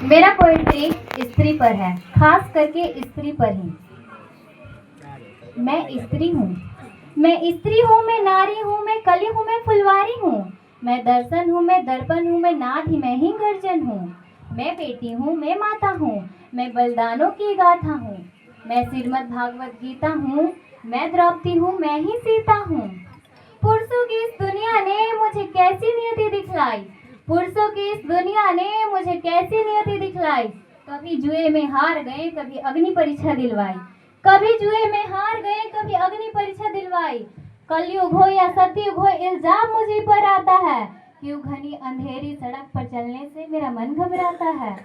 मेरा पोइट्री स्त्री पर है, खास करके स्त्री पर ही। मैं स्त्री हूँ, मैं नारी हूँ, मैं कली हूँ, मैं फुलवारी हूँ। मैं दर्शन हूँ, मैं दर्पण हूँ, मैं नाद ही मैं ही गर्जन हूँ। मैं बेटी हूँ, मैं माता हूँ, मैं बलिदानों की गाथा हूँ। मैं श्रीमद् भागवत गीता हूँ, मैं द्रौपदी हूँ, मैं ही सीता हूँ। पुरुषों की इस दुनिया ने मुझे कैसी नियति दिखलाई, पुरुषों की इस दुनिया ने मुझे कैसी नियति दिखलाई। कभी जुए में हार गए, कभी अग्नि परीक्षा दिलवाई, कभी जुए में हार गए, कभी अग्नि परीक्षा दिलवाई। कलयुग हो या सतयुग हो, इल्जाम मुझे पर आता है। क्यों घनी अंधेरी सड़क पर चलने से मेरा मन घबराता है।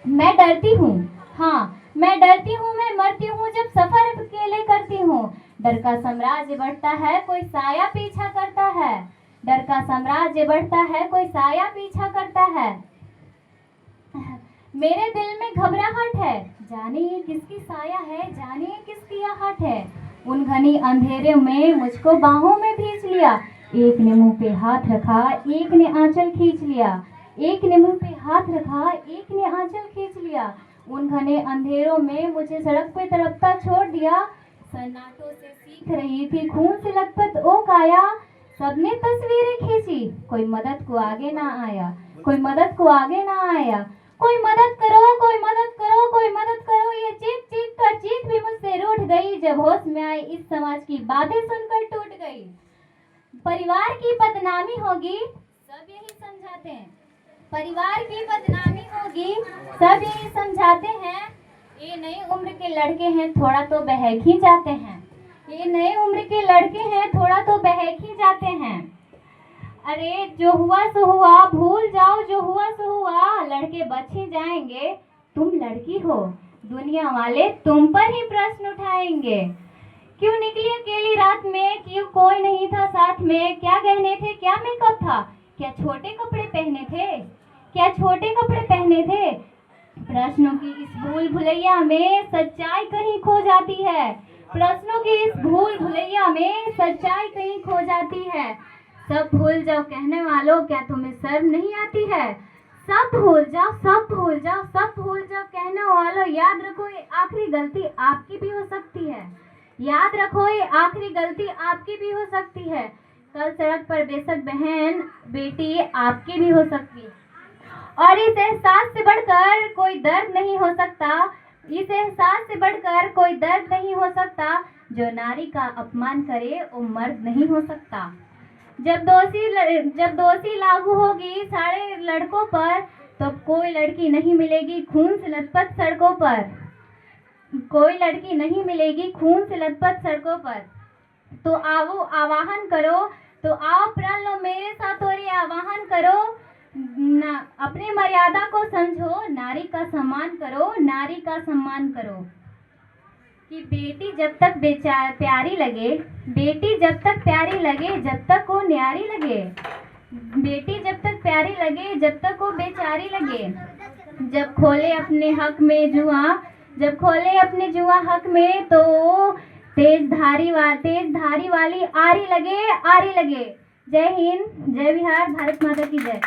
मैं डरती हूँ, हाँ मैं डरती हूँ, मैं मरती हूँ जब सफर अकेले करती हूँ। डर का साम्राज्य बढ़ता है, कोई साया पीछा करता है। डर का साम्राज्य बढ़ता है, कोई साया पीछा करता है। मेरे दिल में घबराहट है, जाने ये किसकी साया है, जाने ये किसकी आहट है। उन घनी अंधेरे में मुझको बाहों में भींच लिया। एक ने मुंह पे हाथ रखा, एक ने आंचल खींच लिया। एक ने मुंह पे हाथ रखा, एक ने आंचल खींच लिया। उन घने अंधेरों में मुझे सड़क पे तड़पता छोड़ दिया। सन्नाटों से सीख रही थी, खून से लथपथ ओ काया। सबने तस्वीरें खींची, कोई मदद को आगे ना आया, कोई मदद को आगे ना आया। कोई मदद करो, कोई मदद करो, कोई मदद करो। ये चीख चीख कर चीख भी मुझसे रूठ गई। जब होश में आई इस समाज की बातें सुनकर टूट गई। परिवार की बदनामी होगी, सब यही समझाते हैं। परिवार की बदनामी होगी, सब यही समझाते हैं। ये नई उम्र के लड़के हैं, थोड़ा तो बहक ही जाते हैं। ये नए उम्र के लड़के हैं, थोड़ा तो बहक ही जाते हैं। अरे जो हुआ सो हुआ, भूल जाओ जो हुआ सो हुआ। लड़के बच ही जाएंगे, तुम लड़की हो, दुनिया वाले तुम पर ही प्रश्न उठाएंगे। क्यों निकली अकेली रात में, क्यों कोई नहीं था साथ में। क्या गहने थे, क्या मेकअप था, क्या छोटे कपड़े पहने थे, क्या छोटे कपड़े पहने थे। प्रश्नों की इस भूल भुलैया में सच्चाई कहीं खो जाती है। प्रश्नों की इस भूल भुलैया में सच्चाई कहीं खो जाती है। सब भूल जाओ कहने वालों, क्या तुम्हें शर्म नहीं आती है। सब भूल जाओ, सब भूल जाओ, सब भूल जाओ कहने वालों। याद रखो ये आखिरी गलती आपकी भी हो सकती है। याद रखो ये आखिरी गलती आपकी भी हो सकती है। कल सड़क पर बेशक बहन बेटी आपकी भी हो सकती है। और इस एहसास से बढ़कर कोई दर्द नहीं हो सकता। इस एहसास से बढ़कर कोई दर्द नहीं हो सकता। जो नारी का अपमान करे वो मर्द नहीं हो सकता। जब दोषी लागू होगी सारे लड़कों पर, तो कोई लड़की नहीं मिलेगी खून से लथपथ सड़कों पर। कोई लड़की नहीं मिलेगी खून से लथपथ सड़कों पर। तो आओ आवाहन करो, तो आओ प्रण लो मेरे साथ और ये आवाहन करो। ना अपनी मर्यादा को समझो, नारी का सम्मान करो, नारी का सम्मान करो। कि बेटी जब तक प्यारी लगे, बेटी जब तक प्यारी लगे, जब तक वो न्यारी लगे। बेटी जब तक प्यारी लगे, जब तक वो बेचारी लगे। जब खोले अपने हक में जुआ, जब खोले अपने जुआ हक में, तो तेज धारी वाली आरी लगे, आरी लगे। जय हिंद, जय बिहार, भारत माता की जय।